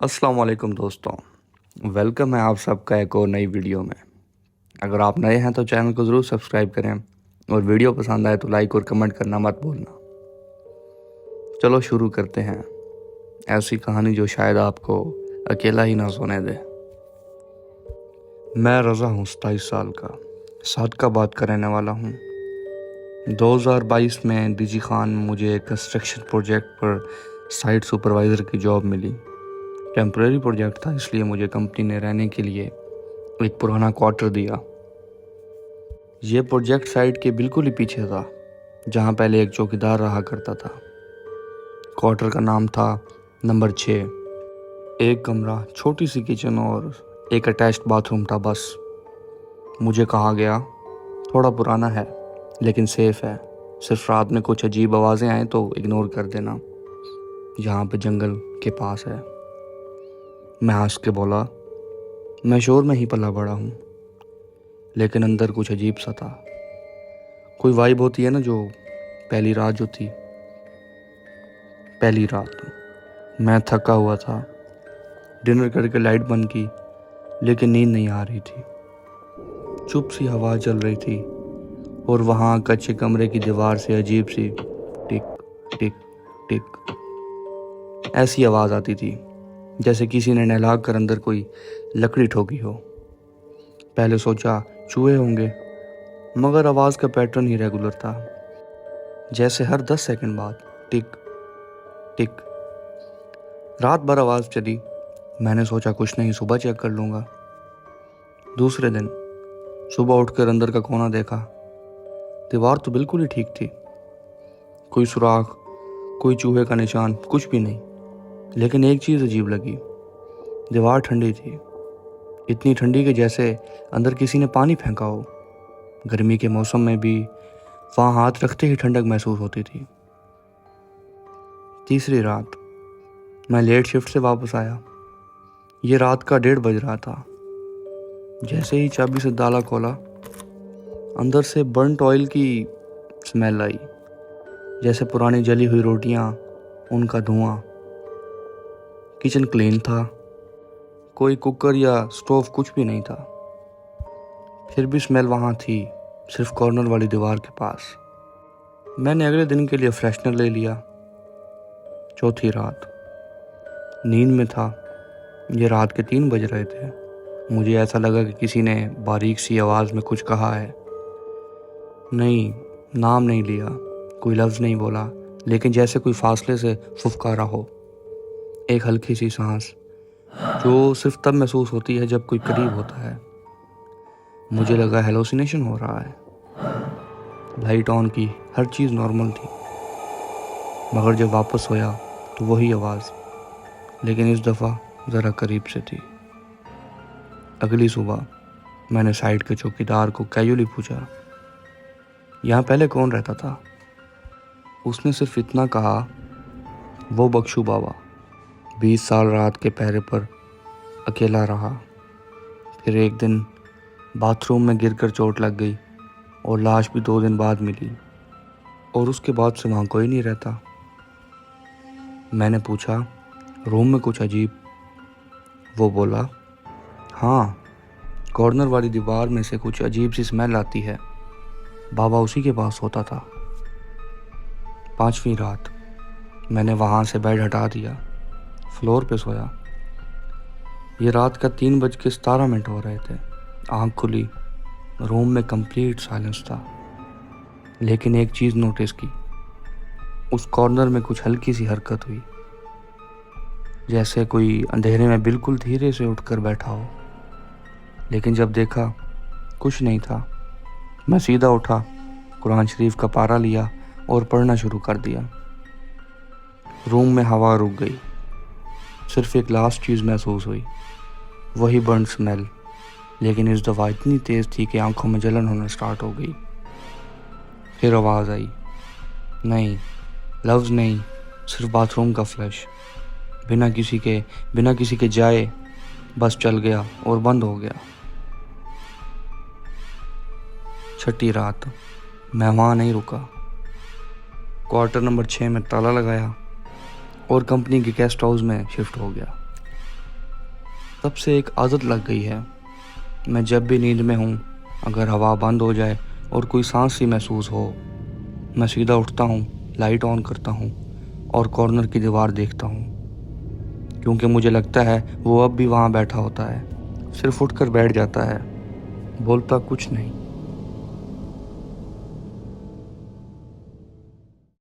अस्सलाम वालेकुम दोस्तों। वेलकम है आप सबका एक और नई वीडियो में। अगर आप नए हैं तो चैनल को ज़रूर सब्सक्राइब करें और वीडियो पसंद आए तो लाइक और कमेंट करना मत भूलना। चलो शुरू करते हैं ऐसी कहानी जो शायद आपको अकेला ही ना सोने दे। मैं रज़ा हूँ, 27 साल का, सादकाबाद का रहने वाला हूँ। 2022 में डीजी खान में मुझे एक कंस्ट्रक्शन प्रोजेक्ट पर साइट सुपरवाइज़र की जॉब मिली। टेम्परेरी प्रोजेक्ट था, इसलिए मुझे कंपनी ने रहने के लिए एक पुराना क्वार्टर दिया। ये प्रोजेक्ट साइट के बिल्कुल ही पीछे था, जहाँ पहले एक चौकीदार रहा करता था। क्वार्टर का नाम था नंबर 6। एक कमरा, छोटी सी किचन और एक अटैच्ड बाथरूम था बस। मुझे कहा गया थोड़ा पुराना है लेकिन सेफ है, सिर्फ रात में कुछ अजीब आवाज़ें आए तो इग्नोर कर देना, यहाँ पे जंगल के पास है। मैं हंस के बोला, मैं शोर में ही पला बड़ा हूँ, लेकिन अंदर कुछ अजीब सा था। कोई वाइब होती है ना, जो पहली रात मैं थका हुआ था। डिनर करके लाइट बंद की, लेकिन नींद नहीं आ रही थी। चुप सी हवा चल रही थी और वहाँ कच्चे कमरे की दीवार से अजीब सी टिक टिक टिक ऐसी आवाज़ आती थी, जैसे किसी ने नहला कर अंदर कोई लकड़ी ठोकी हो। पहले सोचा चूहे होंगे, मगर आवाज़ का पैटर्न ही रेगुलर था, जैसे हर 10 सेकंड बाद टिक टिक। रात भर आवाज़ चली। मैंने सोचा कुछ नहीं, सुबह चेक कर लूँगा। दूसरे दिन सुबह उठकर अंदर का कोना देखा। दीवार तो बिल्कुल ही ठीक थी, कोई सुराख, कोई चूहे का निशान, कुछ भी नहीं। लेकिन एक चीज़ अजीब लगी, दीवार ठंडी थी, इतनी ठंडी कि जैसे अंदर किसी ने पानी फेंका हो। गर्मी के मौसम में भी वहाँ हाथ रखते ही ठंडक महसूस होती थी। तीसरी रात मैं लेट शिफ्ट से वापस आया। ये रात का 1:30 बज रहा था। जैसे ही चाबी से ताला खोला, अंदर से बर्नट ऑयल की स्मेल आई, जैसे पुरानी जली हुई रोटियां, उनका धुआं। किचन क्लीन था, कोई कुकर या स्टोव कुछ भी नहीं था। फिर भी स्मेल वहाँ थी, सिर्फ कॉर्नर वाली दीवार के पास। मैंने अगले दिन के लिए फ्रेशनर ले लिया। चौथी रात नींद में था। ये रात के 3 बज रहे थे। मुझे ऐसा लगा कि किसी ने बारीक सी आवाज़ में कुछ कहा है। नहीं, नाम नहीं लिया, कोई लफ्ज़ नहीं बोला, लेकिन जैसे कोई फासले से फुफकारा हो। एक हल्की सी सांस, जो सिर्फ तब महसूस होती है जब कोई करीब होता है। मुझे लगा हेलोसिनेशन हो रहा है। लाइट ऑन की, हर चीज़ नॉर्मल थी, मगर जब वापस सोया तो वही आवाज़, लेकिन इस दफ़ा ज़रा करीब से थी। अगली सुबह मैंने साइट के चौकीदार को कैजुअली पूछा, यहाँ पहले कौन रहता था? उसने सिर्फ इतना कहा, वो बख्शू बाबा 20 साल रात के पहरे पर अकेला रहा। फिर एक दिन बाथरूम में गिरकर चोट लग गई और लाश भी 2 दिन बाद मिली, और उसके बाद से वहाँ कोई नहीं रहता। मैंने पूछा, रूम में कुछ अजीब? वो बोला, हाँ, कॉर्नर वाली दीवार में से कुछ अजीब सी स्मेल आती है। बाबा उसी के पास होता था। 5वीं रात मैंने वहाँ से बेड हटा दिया, फ्लोर पे सोया। ये रात का 3:17 हो रहे थे। आँख खुली, रूम में कंप्लीट साइलेंस था, लेकिन एक चीज़ नोटिस की, उस कॉर्नर में कुछ हल्की सी हरकत हुई, जैसे कोई अंधेरे में बिल्कुल धीरे से उठकर बैठा हो। लेकिन जब देखा कुछ नहीं था। मैं सीधा उठा, कुरान शरीफ का पारा लिया और पढ़ना शुरू कर दिया। रूम में हवा रुक गई, सिर्फ एक लास्ट चीज़ महसूस हुई, वही बर्न स्मेल, लेकिन इस दफ़ा इतनी तेज़ थी कि आंखों में जलन होना स्टार्ट हो गई। फिर आवाज़ आई, नहीं, लफ्ज़ नहीं, सिर्फ बाथरूम का फ्लश, बिना किसी के जाए बस चल गया और बंद हो गया। छठी रात मैं वहाँ नहीं रुका। क्वार्टर नंबर 6 में ताला लगाया और कंपनी के गेस्ट हाउस में शिफ्ट हो गया। तब से एक आदत लग गई है। मैं जब भी नींद में हूँ, अगर हवा बंद हो जाए और कोई सांस सी महसूस हो, मैं सीधा उठता हूँ, लाइट ऑन करता हूँ और कॉर्नर की दीवार देखता हूँ, क्योंकि मुझे लगता है वो अब भी वहाँ बैठा होता है। सिर्फ उठकर बैठ जाता है, बोलता कुछ नहीं।